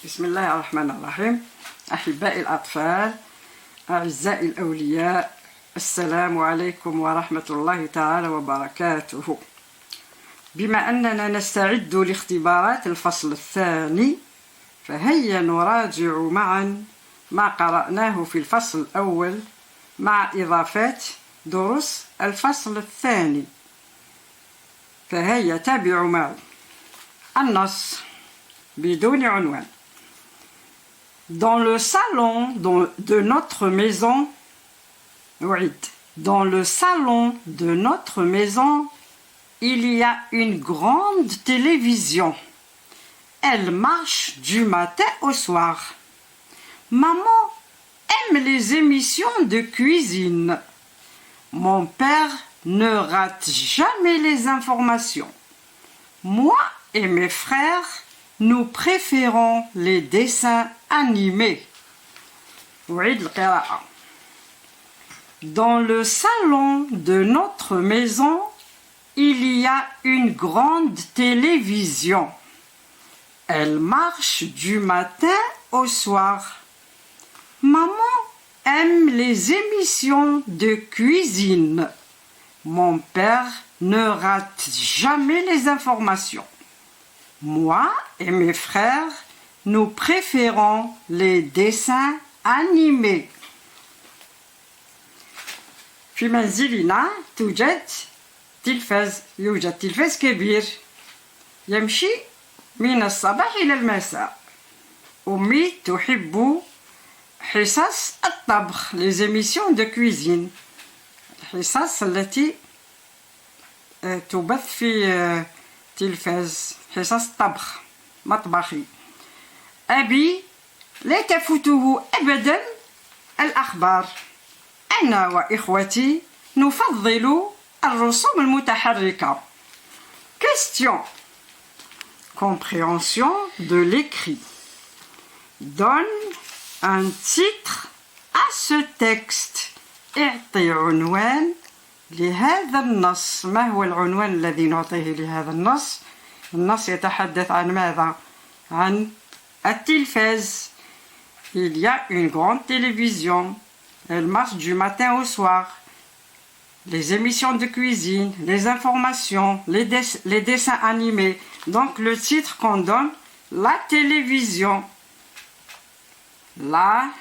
بسم الله الرحمن الرحيم. أحبائي الأطفال، أعزائي الأولياء، السلام عليكم ورحمة الله تعالى وبركاته. بما أننا نستعد لاختبارات الفصل الثاني، فهيا نراجع معا ما قرأناه في الفصل الأول مع إضافات دروس الفصل الثاني. فهيا تابعوا معي. النص بدون عنوان. Dans le salon de notre maison, dans le salon de notre maison, il y a une grande télévision. Elle marche du matin au soir. Maman aime les émissions de cuisine. Mon père ne rate jamais les informations. Moi et mes frères, nous préférons les dessins animés. Dans le salon de notre maison, il y a une grande télévision. Elle marche du matin au soir. Maman aime les émissions de cuisine. Mon père ne rate jamais les informations. Moi et mes frères, nous préférons les dessins animés. في منزلنا يوجد تلفاز كبير يمشي من الصباح إلى المساء. أمي تحب حصص الطبخ les émissions de cuisine. الحصص التي تبث في تلفاز حصص طبخ مطبخي. أبي لا تفوته أبدا الأخبار. أنا وإخوتي نفضل الرسوم المتحركة. Question. Compréhension de l'écrit. Donne un titre à ce texte. اعطي عنوان لهذا النص. ما هو العنوان الذي نعطيه لهذا النص؟ النص يتحدث عن ماذا؟ عن التلفاز. Il y a une grande télévision. Elle marche du matin au soir. Les émissions de cuisine, les informations, les dessins animés. Donc le titre qu'on donne, la télévision. La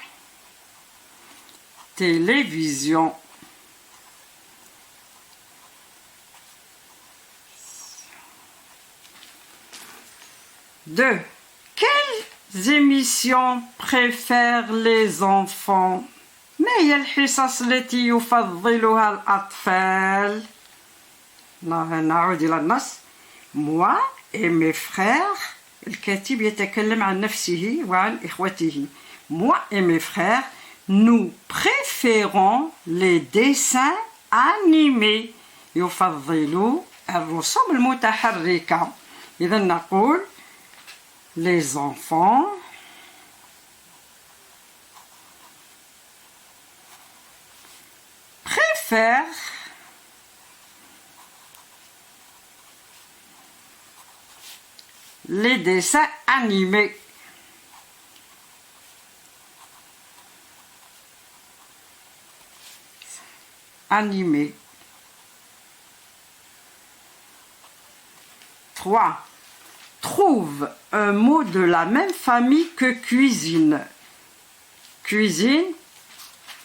télévision. Deux. Quelles émissions préfèrent les enfants؟ ما هي الحصص التي يفضلها الأطفال؟ نعود إلى النص. Moi et mes frères. الكاتب يتكلم عن نفسه وعن إخوته. Moi et mes frères, nous préférons les dessins animés. يفضلوا الرسوم المتحركة. إذا نقول les enfants préfèrent les dessins animés. Animés. 3. Trouve un mot de la même famille que cuisine. Cuisine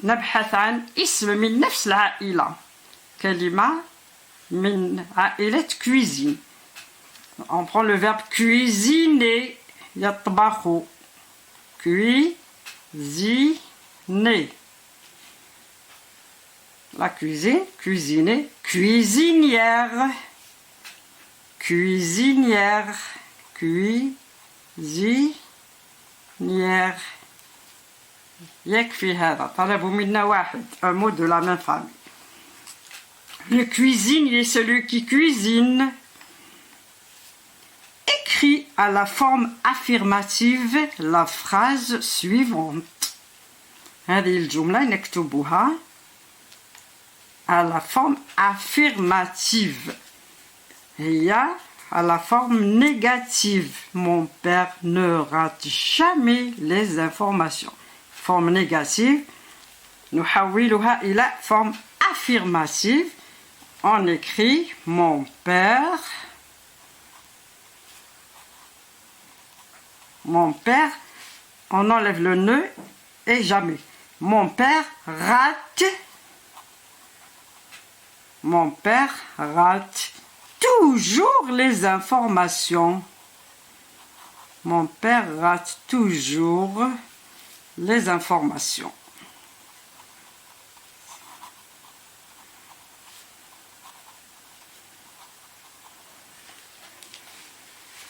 نبحث عن اسم من نفس العائلة. كلمة من عائلة cuisine. On prend le verbe cuisiner. يطبخ. Cuisiner. La cuisine. Cuisiner. Cuisinière. Cuisinière. Cuisinière. يكفي هذا. طلبوا منا واحد. Un mot de la même famille. Le cuisinier est celui qui cuisine. Écris à la forme affirmative la phrase suivante. هذه الجملة نكتبها à la forme affirmative. هي à la forme négative. Mon père ne rate jamais les informations. Forme négative, نحولها إلى forme affirmative. On écrit mon père. Mon père, on enlève le ne et jamais. Mon père rate. Mon père rate toujours les informations. Mon père rate toujours les informations.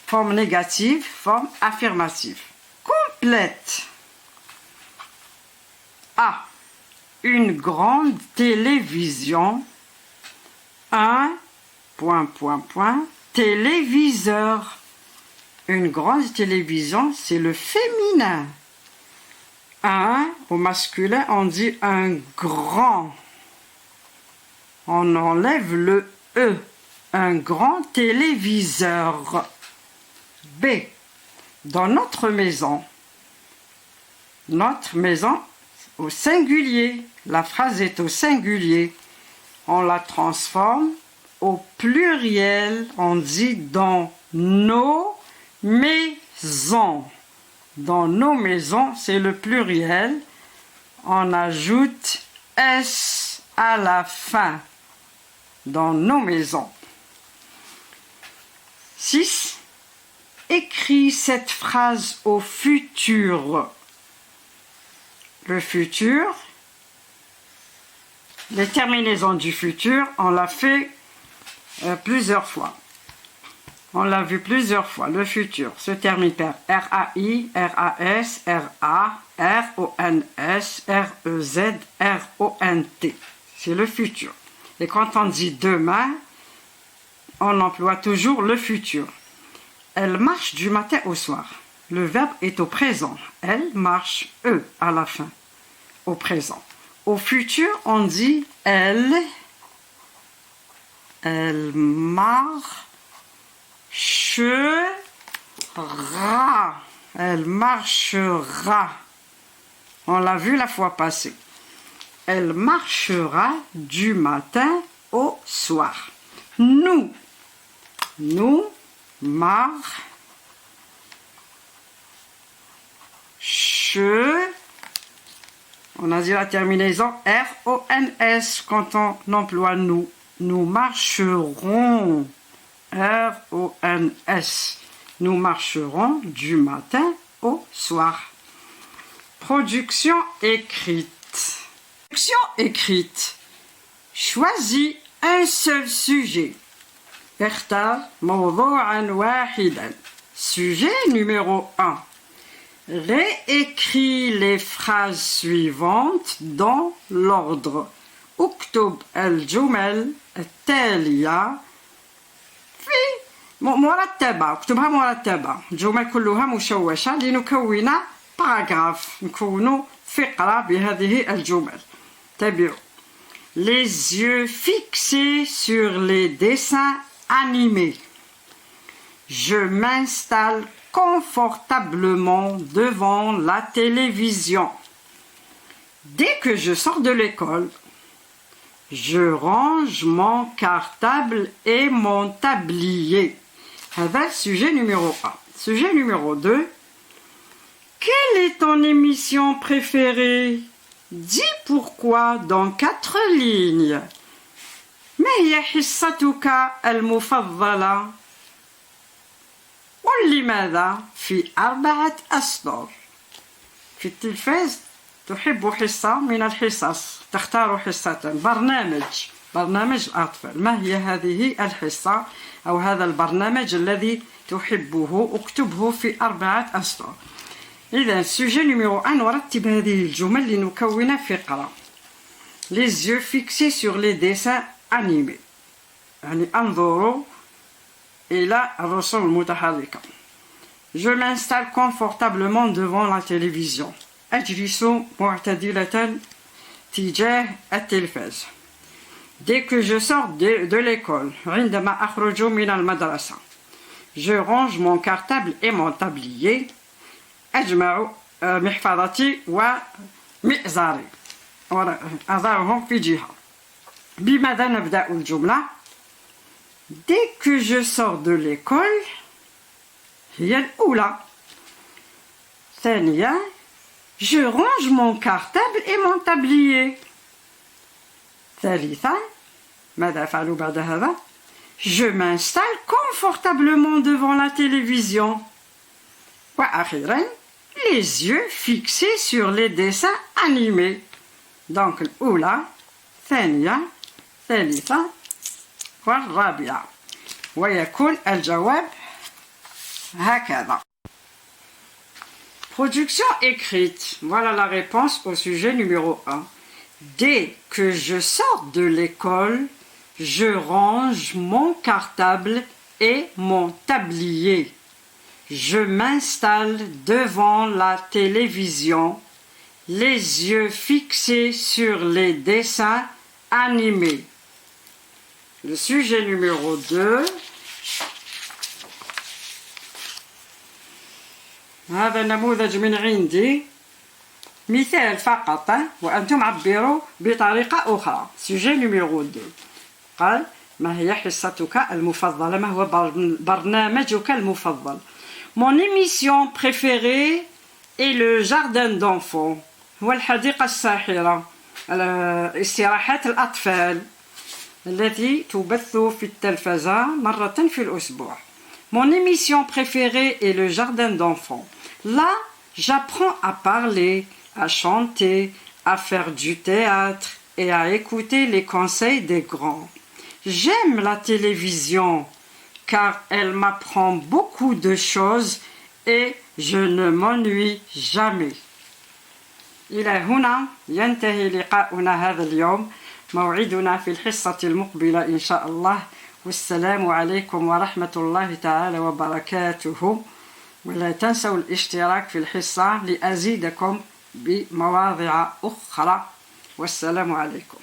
Forme négative, forme affirmative. Complète. A. Une grande télévision. Un, téléviseur. Une grande télévision, c'est le féminin. Un, au masculin, on dit un grand. On enlève le E. Un grand téléviseur. B. Dans notre maison au singulier, la phrase est au singulier. On la transforme au pluriel, on dit dans nos maisons. Dans nos maisons, c'est le pluriel. On ajoute S à la fin. Dans nos maisons. 6. Écris cette phrase au futur. Le futur, les terminaisons du futur, on l'a fait plusieurs fois. On l'a vu plusieurs fois. Le futur se termine par R-A-I, R-A-S, R-A, R-O-N-S, R-E-Z, R-O-N-T. C'est le futur. Et quand on dit demain, on emploie toujours le futur. Elle marche du matin au soir. Le verbe est au présent. Elle marche, E à la fin, au présent. Au futur, on dit elle marchera. Elle marchera. On l'a vu la fois passée. Elle marchera du matin au soir. Nous on a dit la terminaison R-O-N-S quand on emploie nous. Nous marcherons. R-O-N-S. Nous marcherons du matin au soir. Production écrite. Production écrite. Choisis un seul sujet. اختار موضوعا واحدا. Sujet numéro 1. Réécris les phrases suivantes dans l'ordre. اكتب الجمل التالية في مرتبة. اكتبها مرتبة. الجمل كلها مشوشة لنكون باراغراف. نكون فقرة بهذه الجمل. تابعوا. Les yeux fixés sur les dessins animés. Je m'installe confortablement devant la télévision. Dès que je sors de l'école, je range mon cartable et mon tablier. هذا sujet numéro 1. Sujet numéro 2. Quelle est ton émission préférée? Dis pourquoi dans 4 lignes. ما هي حصتك المفضلة؟ ولماذا في 4 أسطر؟ في التلفاز تحب حصة من الحصص. تختار حصة. برنامج الأطفال. ما هي هذه الحصة أو هذا البرنامج الذي تحبه؟ اكتبه في 4 أسطر. إذا sujet numéro 1 نرتب هذه الجمل لنكون فقرة. Les yeux fixés sur les dessins animés. يعني انظروا إلى الرسوم المتحركة. Je m'installe confortablement devant la télévision. أجلس معتدلة تجاه التلفاز. Dès que je sors de l'école. عندما أخرج من المدرسة. je range mon cartable et mon tablier. أجمع محفظتي ومئزري أضعهم في جهة. بماذا نبدأ الجملة؟ Dès que je sors de l'école هي الأولى. ثانيا je range mon cartable et mon tablier. ثالثا ماذا أفعل بعد هذا؟ Je m'installe confortablement devant la télévision. وأخيرا les yeux fixés sur les dessins animés. Donc الأولى ثانية ثالثة والرابعة. ويكون الجواب هكذا. Production écrite. Voilà la réponse au sujet numéro 1. Dès que je sors de l'école, je range mon cartable et mon tablier. Je m'installe devant la télévision, les yeux fixés sur les dessins animés. Le sujet numéro 2. هذا نموذج من عندي مثال فقط وأنتم عبروا بطريقة أخرى. Sujet numéro 2. قال ما هي حصتك المفضلة؟ ما هو برنامجك المفضل؟ Mon émission préférée est le jardin d'enfants. هو الحديقة الساحرة. استراحات الأطفال التي تبث في التلفزة مرة في الأسبوع. Mon émission préférée est le jardin d'enfants. Là, j'apprends à parler, à chanter, à faire du théâtre et à écouter les conseils des grands. J'aime la télévision car elle m'apprend beaucoup de choses et je ne m'ennuie jamais. إلى هنا ينتهي لقاؤنا هذا اليوم. موعدنا في الحصة المقبلة إن شاء الله. والسلام عليكم ورحمة الله تعالى وبركاته. ولا تنسوا الاشتراك في الحصة لأزيدكم بمواضيع أخرى. والسلام عليكم.